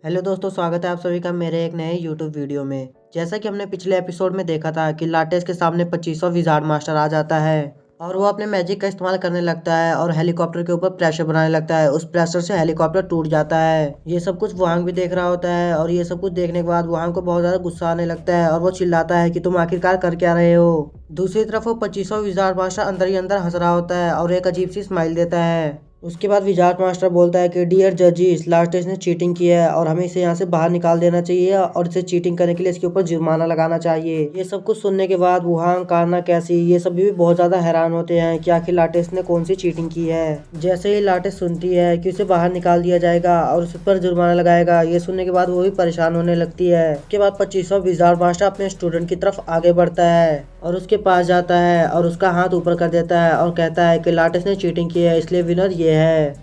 Hello दोस्तों, स्वागत है आप सभी का मेरे एक नए YouTube वीडियो में। जैसा कि हमने पिछले एपिसोड में देखा था कि लाटेस के सामने 2500 विजार्ड मास्टर आ जाता है और वो अपने मैजिक का इस्तेमाल करने लगता है और हेलीकॉप्टर के ऊपर प्रेशर बनाने लगता है। उस प्रेशर से हेलीकॉप्टर टूट जाता है। ये सब कुछ वुहांग भी देख रहा होता है और ये सब कुछ देखने के बाद वुहांग को बहुत ज़्यादा गुस्सा आने लगता है और वो चिल्लाता है कि तुम आखिरकार कर क्या रहे हो। दूसरी तरफ वो 2500 विजार्ड मास्टर अंदर ही अंदर हंस रहा होता है और एक अजीब सी स्माइल देता है। उसके बाद विजार्ड मास्टर बोलता है कि डियर जजिस, लाटेस ने चीटिंग की है और हमें इसे यहाँ से बाहर निकाल देना चाहिए और इसे चीटिंग करने के लिए इसके ऊपर जुर्माना लगाना चाहिए। ये सब कुछ सुनने के बाद वुहांग, कार्ना, कैसी ये सब भी बहुत ज्यादा हैरान होते हैं कि आखिर लाटेस ने कौन सी चीटिंग की है। जैसे ही लाटेस सुनती है कि उसे बाहर निकाल दिया जाएगा और उस पर जुर्माना लगाएगा, ये सुनने के बाद वो भी परेशान होने लगती है। उसके बाद 2500 विजार्ड मास्टर अपने स्टूडेंट की तरफ आगे बढ़ता है और उसके पास जाता है और उसका हाथ ऊपर कर देता है और कहता है कि लाटेस ने चीटिंग की है, इसलिए विनर ये है।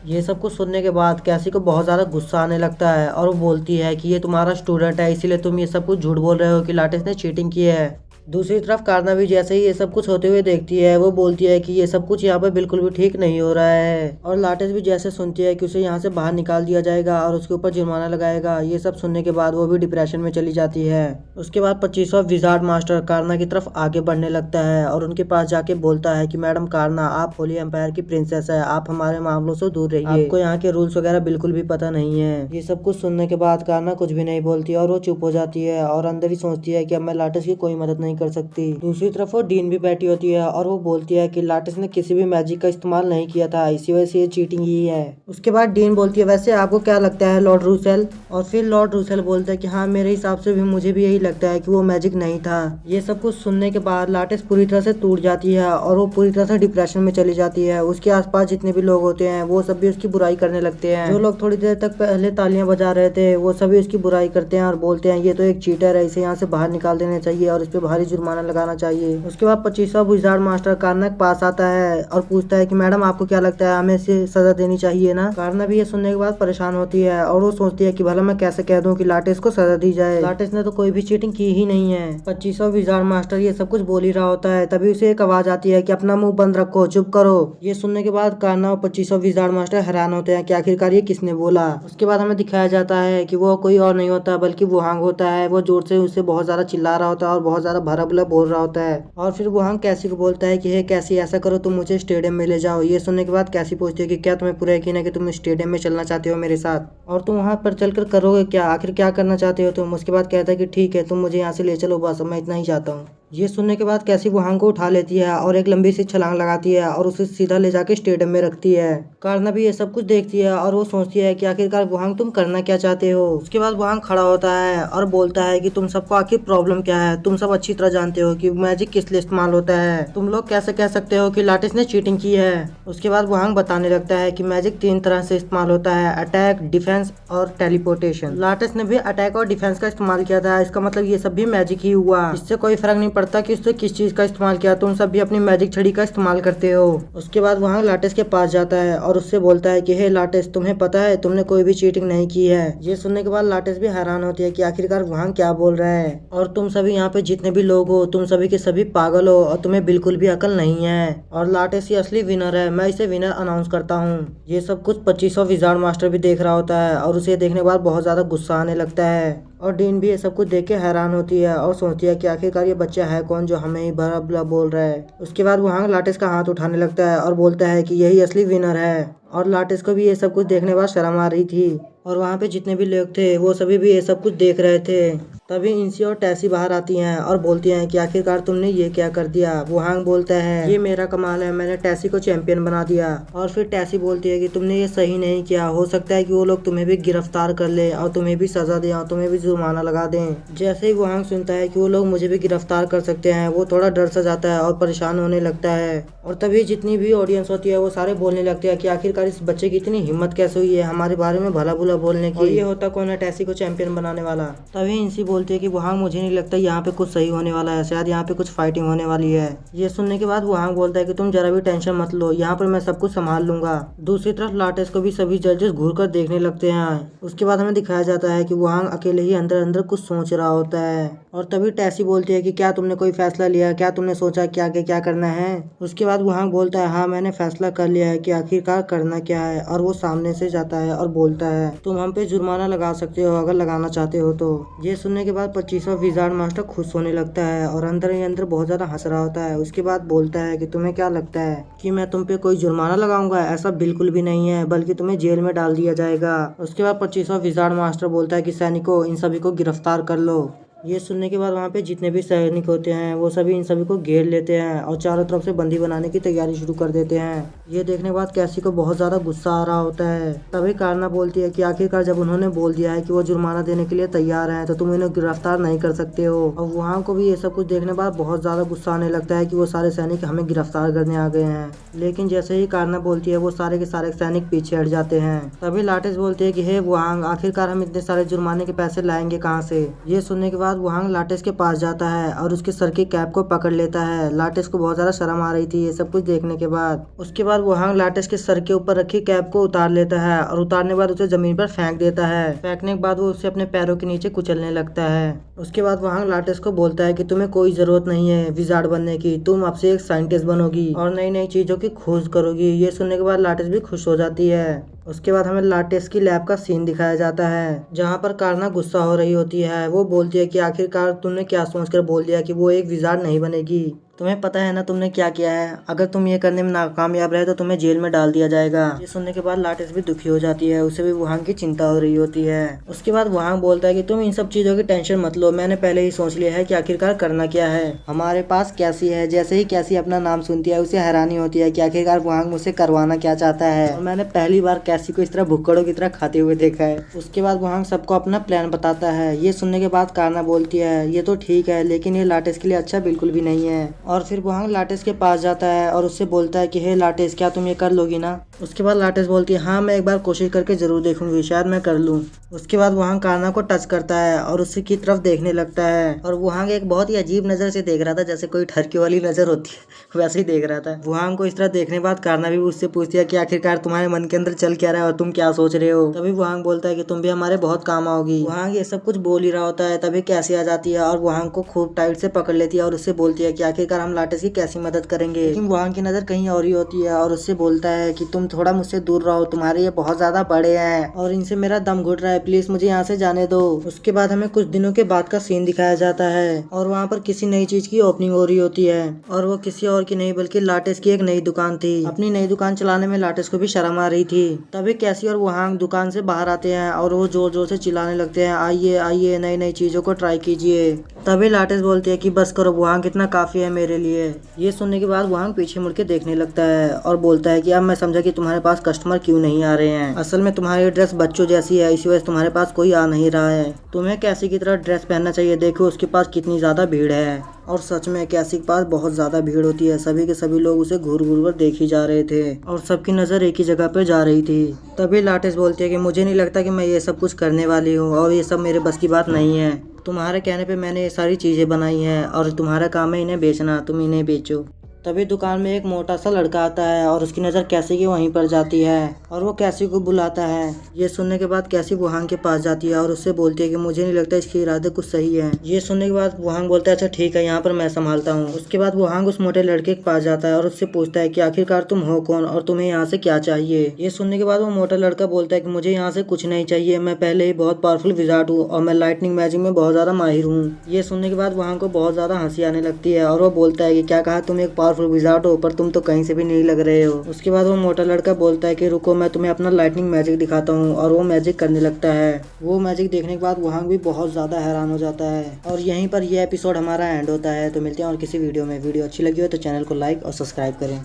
ये सब कुछ सुनने के बाद कैसी को बहुत ज्यादा गुस्सा आने लगता है और वो बोलती है कि ये तुम्हारा स्टूडेंट है, इसीलिए तुम ये सब कुछ झूठ बोल रहे हो कि लाटेस ने चीटिंग की है। दूसरी तरफ कार्ना भी जैसे ही ये सब कुछ होते हुए देखती है, वो बोलती है कि ये सब कुछ यहाँ पे बिल्कुल भी ठीक नहीं हो रहा है। और लाटेस भी जैसे सुनती है कि उसे यहाँ से बाहर निकाल दिया जाएगा और उसके ऊपर जुर्माना लगाएगा, ये सब सुनने के बाद वो भी डिप्रेशन में चली जाती है। उसके बाद 2500 विजार्ड मास्टर कार्ना की तरफ आगे बढ़ने लगता है और उनके पास जाके बोलता है कि मैडम कार्ना, आप होली एम्पायर की प्रिंसेस है, आप हमारे मामलों से दूर रहिए, आपको यहाँ के रूल्स वगैरह बिल्कुल भी पता नहीं है। ये सब कुछ सुनने के बाद कार्ना कुछ भी नहीं बोलती और वो चुप हो जाती है और अंदर ही सोचती है कि अब मैं लाटेस की कोई मदद नहीं कर सकती। दूसरी तरफ वो डीन भी बैठी होती है और वो बोलती है कि लाटेस ने किसी भी मैजिक का इस्तेमाल नहीं किया था, इसी वजह से ये चीटिंग ही है। उसके बाद डीन बोलती है, वैसे आपको क्या लगता है लॉर्ड रूसेल? और फिर लॉर्ड रूसेल बोलता है कि हाँ, मेरे हिसाब से भी मुझे भी यही लगता है कि वो मैजिक नहीं था। ये सब कुछ सुनने के बाद लाटेस पूरी तरह से टूट जाती है और वो पूरी तरह से डिप्रेशन में चली जाती है। उसके आसपास जितने भी लोग होते हैं वो सब भी उसकी बुराई करने लगते हैं। जो लोग थोड़ी देर तक पहले तालियां बजा रहे थे वो सभी उसकी बुराई करते हैं और बोलते हैं ये तो एक चीटर है, इसे यहाँ से बाहर निकाल देना चाहिए और इस पे भारी जुर्माना लगाना चाहिए। उसके बाद 2500 विजार्ड मास्टर कार्ना के पास आता है और पूछता है कि मैडम, आपको क्या लगता है हमें इसे सजा देनी चाहिए ना? कार्ना भी ये सुनने के बाद परेशान होती है और वो सोचती है कि भला मैं कैसे कह दूं कि लाटेस को सजा दी जाए, लाटेस ने तो कोई भी चीटिंग की ही नहीं है। 2500 विजार्ड मास्टर ये सब कुछ बोल ही रहा होता है, तभी उसे एक आवाज आती है कि अपना मुंह बंद रखो, चुप करो। ये सुनने के बाद कार्ना और 2500 विजार्ड मास्टर हैरान होते हैं कि आखिरकार ये किसने बोला। उसके बाद हमें दिखाया जाता है कि वो कोई और नहीं होता बल्कि वुहांग होता है। वो जोर से उसे बहुत ज्यादा चिल्ला रहा होता है और बहुत ज्यादा भरा बुला बोल रहा होता है। और फिर वुहांग कैसी को बोलता है कि हे कैसी, ऐसा करो तुम मुझे स्टेडियम में ले जाओ। ये सुनने के बाद कैसी पूछती है कि क्या तुम्हें पूरा यकीन है कि तुम स्टेडियम में चलना चाहते हो मेरे साथ, और तुम वहां पर चलकर करोगे क्या, आखिर क्या करना चाहते हो तुम? उसके बाद कहता है कि ठीक है, तुम मुझे यहाँ से ले चलो, बस मैं इतना ही चाहता हूँ। ये सुनने के बाद कैसी वुहांग को उठा लेती है और एक लंबी सी छलांग लगाती है और उसे सीधा ले जाके स्टेडियम में रखती है। कार्ना भी ये सब कुछ देखती है और वो सोचती है कि आखिरकार वुहांग तुम करना क्या चाहते हो। उसके बाद वुहांग खड़ा होता है और बोलता है कि तुम सबको आखिर प्रॉब्लम क्या है? तुम सब अच्छी तरह जानते हो कि मैजिक किस लिए इस्तेमाल होता है। तुम लोग कैसे कह सकते हो कि लाटेस ने चीटिंग की है? उसके बाद वुहांग बताने लगता है कि मैजिक 3 तरह से इस्तेमाल होता है, अटैक, डिफेंस और टेलीपोर्टेशन। लाटेस ने भी अटैक और डिफेंस का इस्तेमाल किया था, इसका मतलब ये सब भी मैजिक ही हुआ। इससे कोई फर्क नहीं पड़ता कि उसने किस चीज का इस्तेमाल किया, तुम सब भी अपनी मैजिक छड़ी का इस्तेमाल करते हो। उसके बाद वहाँ लाटेस के पास जाता है और उससे बोलता है कि हे लाटेस, तुम्हें पता है तुमने कोई भी चीटिंग नहीं की है। ये सुनने के बाद लाटेस भी हैरान होती है कि आखिरकार वहाँ क्या बोल रहा है, और तुम सभी यहाँ पे जितने भी लोग हो तुम सभी के सभी पागल हो और तुम्हें बिल्कुल भी अकल नहीं है, और लाटेस ही असली विनर है, मैं इसे विनर अनाउंस करता हूँ। ये सब कुछ 2500 विजार्ड मास्टर भी देख रहा होता है और उसे देखने के बाद बहुत ज्यादा गुस्सा आने लगता है। और डीन भी ये सब कुछ देख के हैरान होती है और सोचती है कि आखिरकार ये बच्चा है कौन जो हमें ही भला बुरा बोल रहा है। उसके बाद वहाँ लाटेस का हाथ उठाने लगता है और बोलता है कि यही असली विनर है। और लाटेस को भी ये सब कुछ देखने के बाद शर्म आ रही थी और वहाँ पे जितने भी लोग थे वो सभी भी ये सब कुछ देख रहे थे। तभी इंसी और टैसी बाहर आती हैं और बोलती हैं कि आखिरकार तुमने ये क्या कर दिया। वुहांग बोलता है, ये मेरा कमाल है, मैंने टैसी को चैंपियन बना दिया। और फिर टैसी बोलती है कि तुमने ये सही नहीं किया, हो सकता है कि वो लोग तुम्हें भी गिरफ्तार कर ले और तुम्हें भी सजा दें और तुम्हें भी जुर्माना लगा दें। जैसे ही वुहांग सुनता है कि वो लोग मुझे भी गिरफ्तार कर सकते हैं, वो थोड़ा डर सा जाता है और परेशान होने लगता है। और तभी जितनी भी ऑडियंस होती है वो सारे बोलने लगते हैं कि आखिरकार इस बच्चे की इतनी हिम्मत कैसे हुई है हमारे बारे में भला बुरा बोलने की, और ये होता कौन है टैसी को चैंपियन बनाने वाला। तभी इंसी बोलती है कि वहांग मुझे नहीं लगता यहाँ पे कुछ सही होने वाला है, शायद यहाँ पे कुछ फाइटिंग होने वाली है। ये सुनने के बाद वहांग बोलता है कि तुम जरा भी टेंशन मत लो, यहाँ पर मैं सब कुछ संभाल लूंगा। दूसरी तरफ लाटेस को भी सभी जजेस घूर कर देखने लगते हैं। उसके बाद हमें दिखाया जाता है कि वहांग अकेले ही अंदर अंदर कुछ सोच रहा होता है। और तभी टेसी बोलती है कि क्या तुमने कोई फैसला लिया, क्या तुमने सोचा कि आगे क्या करना है। उसके बाद वहांग बोलता है हाँ मैंने फैसला कर लिया है कि आखिरकार करना क्या है। और वो सामने से जाता है और बोलता है तुम हम पे जुर्माना लगा सकते हो अगर लगाना चाहते हो तो। ये सुनने के बाद 25वां विजार्ड मास्टर खुश होने लगता है और अंदर ही अंदर बहुत ज्यादा हंस रहा होता है। उसके बाद बोलता है कि तुम्हें क्या लगता है कि मैं तुम पे कोई जुर्माना लगाऊंगा? ऐसा बिल्कुल भी नहीं है, बल्कि तुम्हें जेल में डाल दिया जाएगा। उसके बाद 25वां विजार्ड मास्टर बोलता है कि सैनिकों इन सभी को गिरफ्तार कर लो। ये सुनने के बाद वहाँ पे जितने भी सैनिक होते हैं वो सभी इन सभी को घेर लेते हैं और चारों तरफ से बंदी बनाने की तैयारी शुरू कर देते हैं। ये देखने के बाद कैसी को बहुत ज्यादा गुस्सा आ रहा होता है। तभी कारना बोलती है कि आखिरकार जब उन्होंने बोल दिया है कि वो जुर्माना देने के लिए तैयार हैं तो तुम इन्हें गिरफ्तार नहीं कर सकते हो। और वहाँ को भी ये सब कुछ देखने के बाद बहुत ज्यादा गुस्सा आने लगता है कि वो सारे सैनिक हमें गिरफ्तार करने आ गए हैं। लेकिन जैसे ही कारना बोलती है वो सारे के सारे सैनिक पीछे हट जाते हैं। तभी लाटेस बोलती है कि हे वहांग आखिरकार हम इतने सारे जुर्माने के पैसे लाएंगे कहाँ से। ये सुनने के बाद वहांग लाटेस के पास जाता है और उसके सर की कैप को पकड़ लेता है। लाटेस को बहुत ज्यादा शर्म आ रही थी ये सब कुछ देखने के बाद। उसके बाद वहांग लाटेस के सर के ऊपर रखी कैप को उतार लेता है और उतारने के बाद उसे जमीन पर फेंक देता है। फेंकने के बाद वो उसे अपने पैरों के नीचे कुचलने लगता है। उसके बाद वहांग लाटेस को बोलता है कि तुम्हें कोई जरूरत नहीं है विजार्ड बनने की, तुम अब से एक साइंटिस्ट बनोगी और नई नई चीजों की खोज करोगी। ये सुनने के बाद लाटेस भी खुश हो जाती है। उसके बाद हमें लाटेस की लैब का सीन दिखाया जाता है जहाँ पर कारना गुस्सा हो रही होती है। वो बोलती है कि आखिरकार तुमने क्या सोचकर बोल दिया कि वो एक विजार्ड नहीं बनेगी? तुम्हें पता है ना तुमने क्या किया है? अगर तुम ये करने में नाकामयाब रहे तो तुम्हें जेल में डाल दिया जाएगा। ये सुनने के बाद लाटेस भी दुखी हो जाती है, उसे भी वहांग की चिंता हो रही होती है। उसके बाद वहांग बोलता है कि तुम इन सब चीजों की टेंशन मत लो, मैंने पहले ही सोच लिया है कि आखिरकार करना क्या है। हमारे पास कैसी है। जैसे ही कैसी अपना नाम सुनती है उसे हैरानी होती है कि आखिरकार वहांग मुझसे करवाना क्या चाहता है। और मैंने पहली बार कैसी को इस तरह भुक्कड़ों की तरह खाते हुए देखा है। उसके बाद वहांग सबको अपना प्लान बताता है। ये सुनने के बाद कारना बोलती है ये तो ठीक है लेकिन ये लाटेस के लिए अच्छा बिल्कुल भी नहीं है। और फिर वहांग लाटेस के पास जाता है और उससे बोलता है कि हे लाटेस क्या तुम ये कर लोगी ना? उसके बाद लाटेस बोलती है हाँ मैं एक बार कोशिश करके जरूर देखूंगी, शायद मैं कर लूँ। उसके बाद वहांग कारना को टच करता है और उसकी की तरफ देखने लगता है। और वहांग एक बहुत ही अजीब नजर से देख रहा था, जैसे कोई ठरकी वाली नजर होती है वैसे ही देख रहा था। वहांग को इस तरह देखने के बाद कारना भी उससे पूछती है कि आखिरकार तुम्हारे मन के अंदर चल क्या रहा है और तुम क्या सोच रहे हो? तभी वहांग बोलता है कि तुम भी हमारे बहुत काम आओगी। वहांग ये सब कुछ बोल ही रहा होता है तभी कैसी आ जाती है और वहांग को खूब टाइट से पकड़ लेती है और उससे बोलती है कि आखिरकार हम लाटेस की कैसी मदद करेंगे। लेकिन वहांग की नजर कहीं और ही होती है और उससे बोलता है कि तुम थोड़ा मुझसे दूर रहो, तुम्हारे ये बहुत ज्यादा बड़े हैं और इनसे मेरा दम घुट रहा है, प्लीज मुझे यहाँ से जाने दो। उसके बाद हमें कुछ दिनों के बाद का सीन दिखाया जाता है और वहाँ पर किसी नई चीज की ओपनिंग हो रही होती है और वो किसी और की नहीं बल्कि लाटेस की एक नई दुकान थी। अपनी नई दुकान चलाने में लाटेस को भी शर्म आ रही थी। तभी कैसी और वहांग दुकान से बाहर आते हैं और वो जोर जोर से चिल्लाने लगते हैं आइए आइए नई नई चीजों को ट्राई कीजिए। तभी लाटेस बोलती है कि बस करो वहांग, कितना काफी है मेरे लिए। ये सुनने के बाद वहांग पीछे मुड़ के देखने लगता है और बोलता है कि अब मैं समझा कि तुम्हारे पास कस्टमर क्यों नहीं आ रहे हैं। असल में तुम्हारी ड्रेस बच्चों जैसी है, इसी वजह से तुम्हारे पास कोई आ नहीं रहा है। तुम्हें कैसी की तरह ड्रेस पहनना चाहिए, देखो उसके पास कितनी ज्यादा भीड़ है। और सच में कैसी के पास बहुत ज्यादा भीड़ होती है। सभी के सभी लोग उसे घूर घूर कर देख ही जा रहे थे और सबकी नजर एक ही जगह पे जा रही थी। तभी लाटेस बोलती है कि मुझे नहीं लगता कि मैं ये सब कुछ करने वाली हूँ और ये सब मेरे बस की बात नहीं है। तुम्हारे कहने पे मैंने ये सारी चीजें बनाई हैं और तुम्हारा काम है इन्हें बेचना, तुम इन्हें बेचो। तभी दुकान में एक मोटा सा लड़का आता है और उसकी नज़र कैसी की वहीं पर जाती है और वो कैसी को बुलाता है। ये सुनने के बाद कैसी वहांग के पास जाती है और उससे बोलती है कि मुझे नहीं लगता इसके इरादे कुछ सही है। ये सुनने के बाद वहांग बोलता है अच्छा ठीक है यहाँ पर मैं संभालता हूँ। उसके बाद वहांग उस मोटे लड़के के पास जाता है और उससे पूछता है कि आखिरकार तुम हो कौन और तुम्हें यहाँ से क्या चाहिए। ये सुनने के बाद वो मोटा लड़का बोलता है कि मुझे यहाँ से कुछ नहीं चाहिए, मैं पहले ही बहुत पावरफुल विजार्ड हूँ और मैं लाइटनिंग मैजिक में बहुत ज्यादा माहिर हूँ। ये सुनने के बाद वहांग को बहुत ज्यादा हंसी आने लगती है और वो बोलता है कि क्या कहा, तुम एक पावरफुल विजार्ड हो तुम तो कहीं से भी नहीं लग रहे हो। उसके बाद वो मोटा लड़का बोलता है कि रुको मैं तुम्हें अपना लाइटनिंग मैजिक दिखाता हूँ और वो मैजिक करने लगता है। वो मैजिक देखने के बाद वहांग भी बहुत ज्यादा हैरान हो जाता है और यहीं पर यह एपिसोड हमारा एंड होता है। तो मिलते हैं और किसी वीडियो में। वीडियो अच्छी लगी हो तो चैनल को लाइक और सब्सक्राइब करें।